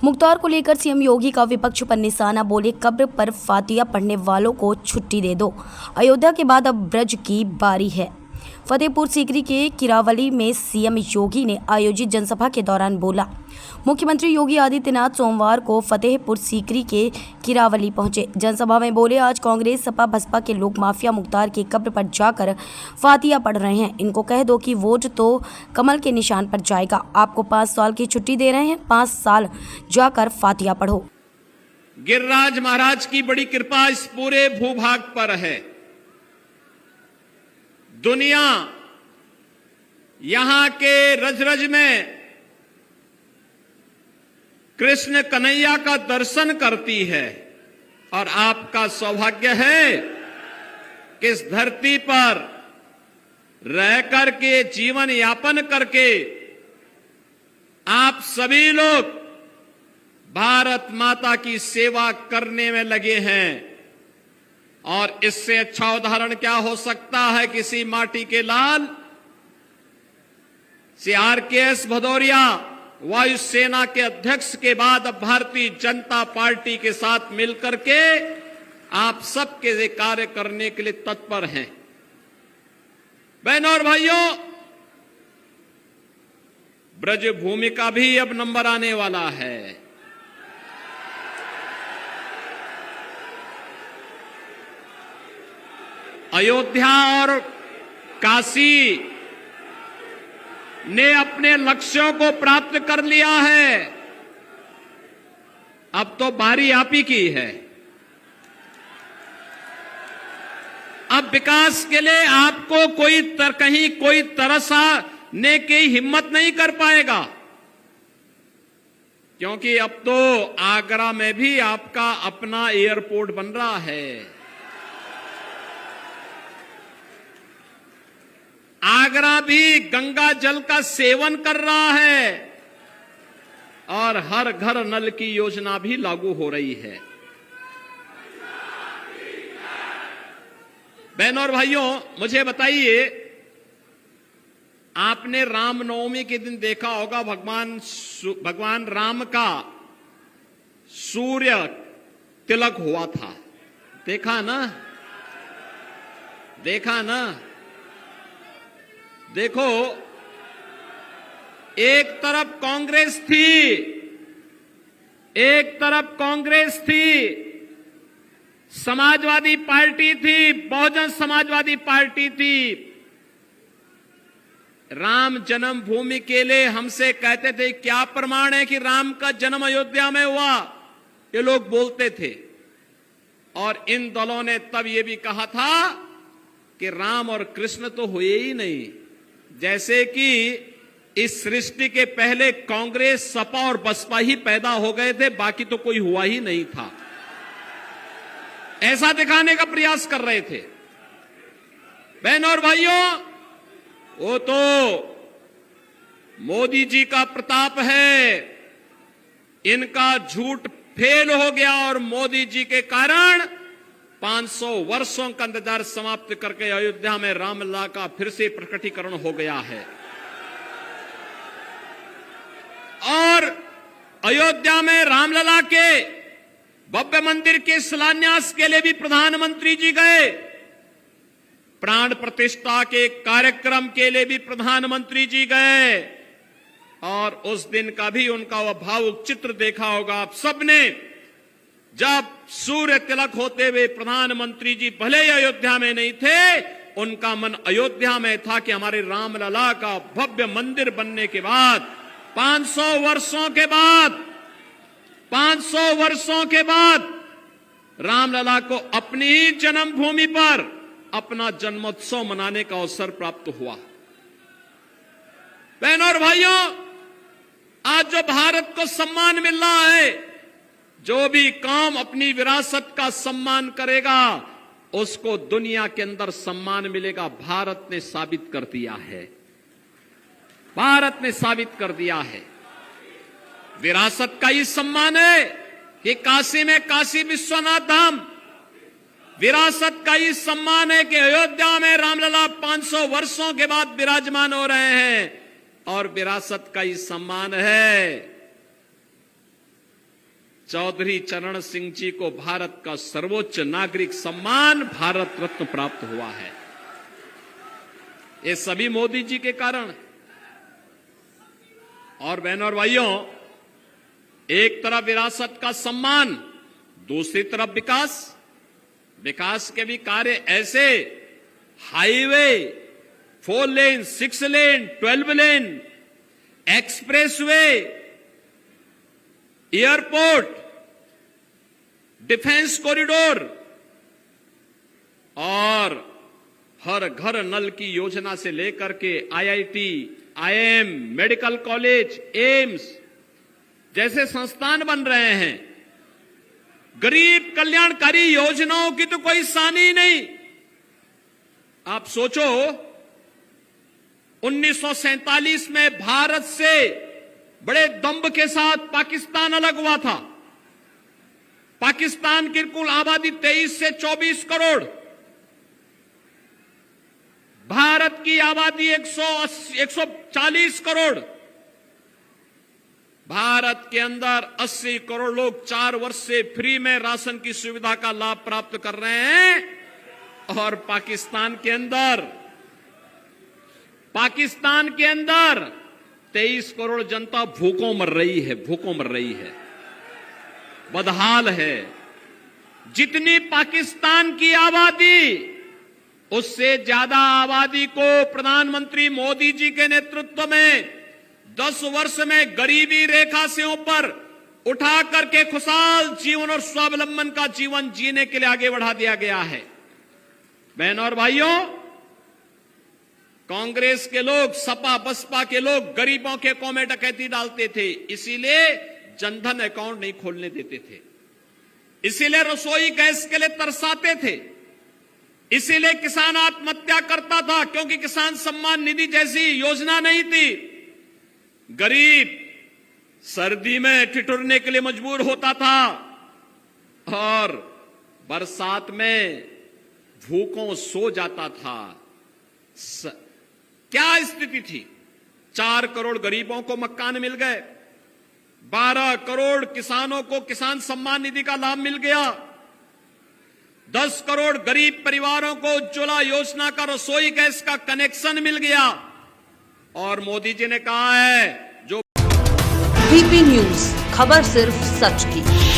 मुख्तार को लेकर सीएम योगी का विपक्ष पर निशाना, बोले कब्र पर फातिया पढ़ने वालों को छुट्टी दे दो। अयोध्या के बाद अब ब्रज की बारी है। फतेहपुर सीकरी के किरावली में सीएम योगी ने आयोजित जनसभा के दौरान बोला। मुख्यमंत्री योगी आदित्यनाथ सोमवार को फतेहपुर सीकरी के किरावली पहुंचे। जनसभा में बोले, आज कांग्रेस सपा बसपा के लोग माफिया मुख्तार की कब्र पर जाकर फातिया पढ़ रहे हैं। इनको कह दो कि वोट तो कमल के निशान पर जाएगा। आपको 5 साल की छुट्टी दे रहे हैं, 5 साल जाकर फातिया पढ़ो। गिरिराज महाराज की बड़ी कृपा इस पूरे भूभाग पर है। दुनिया यहां के रज रज में कृष्ण कन्हैया का दर्शन करती है और आपका सौभाग्य है कि इस धरती पर रह करके जीवन यापन करके आप सभी लोग भारत माता की सेवा करने में लगे हैं। और इससे अच्छा उदाहरण क्या हो सकता है किसी माटी के लाल CRKS भदौरिया वायुसेना के अध्यक्ष के बाद अब भारतीय जनता पार्टी के साथ मिलकर के आप सबके कार्य करने के लिए तत्पर हैं। बहनों और भाइयों, ब्रज भूमि का भी अब नंबर आने वाला है। अयोध्या और काशी ने अपने लक्ष्यों को प्राप्त कर लिया है। अब तो बारी आप ही की है। अब विकास के लिए आपको कहीं कोई तरसाने की हिम्मत नहीं कर पाएगा, क्योंकि अब तो आगरा में भी आपका अपना एयरपोर्ट बन रहा है। आगरा भी गंगा जल का सेवन कर रहा है और हर घर नल की योजना भी लागू हो रही है। बहनों और भाइयों, मुझे बताइए, आपने रामनवमी के दिन देखा होगा भगवान राम का सूर्य तिलक हुआ था। देखा ना? देखा ना? देखो, एक तरफ कांग्रेस थी, समाजवादी पार्टी थी, बहुजन समाजवादी पार्टी थी। राम जन्मभूमि के लिए हमसे कहते थे क्या प्रमाण है कि राम का जन्म अयोध्या में हुआ, ये लोग बोलते थे। और इन दलों ने तब ये भी कहा था कि राम और कृष्ण तो हुए ही नहीं, जैसे कि इस सृष्टि के पहले कांग्रेस सपा और बसपा ही पैदा हो गए थे, बाकी तो कोई हुआ ही नहीं था। ऐसा दिखाने का प्रयास कर रहे थे। बहनों और भाइयों, वो तो मोदी जी का प्रताप है। इनका झूठ फेल हो गया और मोदी जी के कारण 500 वर्षों का इंतजार समाप्त करके अयोध्या में रामलला का फिर से प्रकटीकरण हो गया है। और अयोध्या में रामलला के भव्य मंदिर के शिलान्यास के लिए भी प्रधानमंत्री जी गए। प्राण प्रतिष्ठा के कार्यक्रम के लिए भी प्रधानमंत्री जी गए। और उस दिन का भी उनका वह भावुक चित्र देखा होगा आप सबने, जब सूर्य तिलक होते हुए प्रधानमंत्री जी भले ही अयोध्या में नहीं थे, उनका मन अयोध्या में था कि हमारे रामलला का भव्य मंदिर बनने के बाद 500 वर्षों के बाद रामलला को अपनी ही जन्मभूमि पर अपना जन्मोत्सव मनाने का अवसर प्राप्त हुआ। बहनों और भाइयों, आज जो भारत को सम्मान मिल रहा है, जो भी काम अपनी विरासत का सम्मान करेगा उसको दुनिया के अंदर सम्मान मिलेगा। भारत ने साबित कर दिया है। भारत ने साबित कर दिया है। विरासत का ही सम्मान है कि काशी में काशी विश्वनाथ धाम, विरासत का ही सम्मान है कि अयोध्या में रामलला 500 वर्षों के बाद विराजमान हो रहे हैं। और विरासत का ही सम्मान है चौधरी चरण सिंह जी को भारत का सर्वोच्च नागरिक सम्मान भारत रत्न प्राप्त हुआ है। ये सभी मोदी जी के कारण। और बहनों और भाइयों, एक तरफ विरासत का सम्मान, दूसरी तरफ विकास। विकास के भी कार्य ऐसे, हाईवे 4 लेन, 6 लेन, 12 लेन, एक्सप्रेसवे, एयरपोर्ट, डिफेंस कॉरिडोर और हर घर नल की योजना से लेकर के IIT, IIM, medical college, AIIMS जैसे संस्थान बन रहे हैं। गरीब कल्याणकारी योजनाओं की तो कोई सानी ही नहीं। आप सोचो, 1947 में भारत से बड़े दंभ के साथ पाकिस्तान अलग हुआ था। पाकिस्तान की कुल आबादी 23 से 24 करोड़, भारत की आबादी 140 करोड़। भारत के अंदर 80 करोड़ लोग 4 वर्ष से फ्री में राशन की सुविधा का लाभ प्राप्त कर रहे हैं। और पाकिस्तान के अंदर 23 करोड़ जनता भूखों मर रही है, बदहाल है। जितनी पाकिस्तान की आबादी, उससे ज्यादा आबादी को प्रधानमंत्री मोदी जी के नेतृत्व में 10 वर्ष में गरीबी रेखा से ऊपर उठा करके खुशहाल जीवन और स्वावलंबन का जीवन जीने के लिए आगे बढ़ा दिया गया है। बहनों और भाइयों, कांग्रेस के लोग, सपा बसपा के लोग गरीबों के अकाउंट में डकैती डालते थे, इसीलिए जनधन अकाउंट नहीं खोलने देते थे, इसीलिए रसोई गैस के लिए तरसाते थे, इसीलिए किसान आत्महत्या करता था, क्योंकि किसान सम्मान निधि जैसी योजना नहीं थी। गरीब सर्दी में ठिठुरने के लिए मजबूर होता था और बरसात में भूखों सो जाता था। क्या स्थिति थी? 4 करोड़ गरीबों को मकान मिल गए, 12 करोड़ किसानों को किसान सम्मान निधि का लाभ मिल गया, 10 करोड़ गरीब परिवारों को उज्ज्वला योजना का रसोई गैस का कनेक्शन मिल गया। और मोदी जी ने कहा है, जो VP न्यूज, खबर सिर्फ सच की।